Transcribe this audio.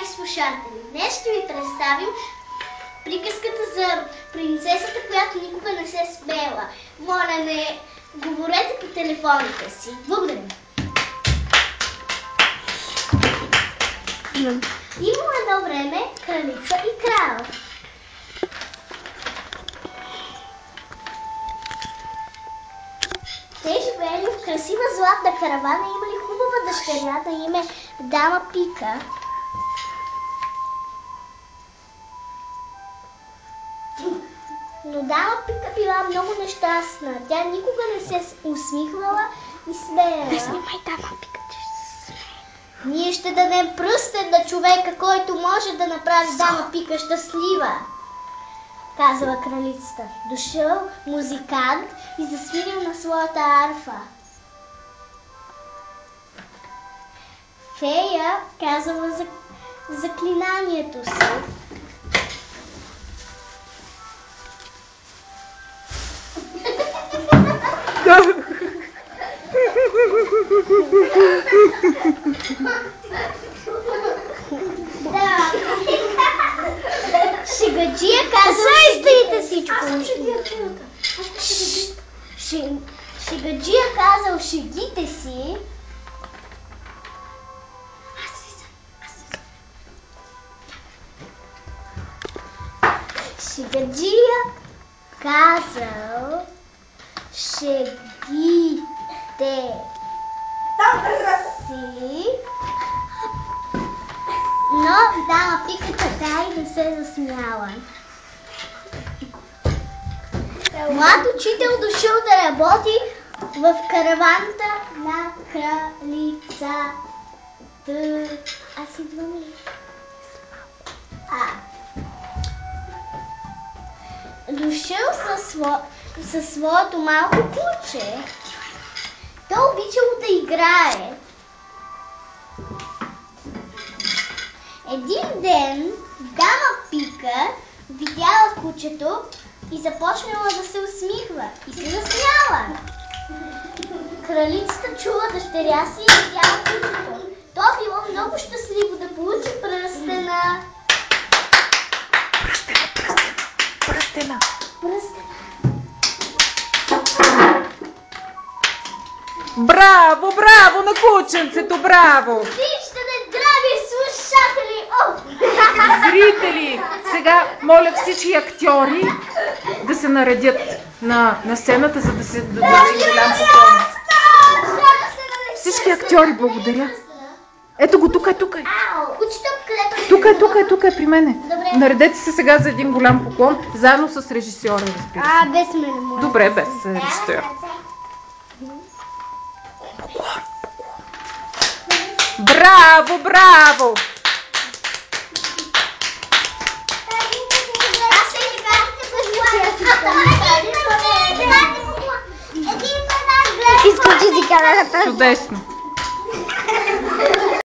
скъпи слушатели! Днес ще ви представим приказката за принцесата, която никога не се смеела. Моля, не говорете по телефоните си. Благодаря. Имало едно време кралица и крал. Те живеели в красива златна каравана и имали хубава дъщеря на име Дама Пика. Но Дама Пика била много нещастна. Тя никога не се усмихвала и смеяла. Не снимай Дама Пика, че се смее. Ние ще дадем пръстен на човека, който може да направи Дама Пика щастлива, казала кралицата. Дошъл музикант и засвирил на своята арфа. Фея казала заклинанието си. Да. Шегаджия казал Шегаджия казал шегите си. Шегаджия казал шегите си, но Дама Пика така и не се засмяла. Млад учител дошъл да работи в караваната на кралицата. Аз идвам ли? Дошъл със своето малко куче. Той обичал да играе. Един ден Дама Пика видяла кучето и започнала да се усмихва и се засмяла. Кралицата чула дъщеря си и видяла кучето. То било много щастливо да получи пръстена. Пръстена. Браво, браво на кученцето, браво! Виждате, драги слушатели! Зрители, сега моля всички актьори да се наредят на сцената, за да се дадат голям поклон. Всички актьори, благодаря. Ето го, тук е. Тук е при мене. Добре. Наредете се сега за един голям поклон, заедно с режисьора, разбира се. Без мен, моля. Добре, без режисьор. Браво, браво! Изключи си камерата. Чудесно!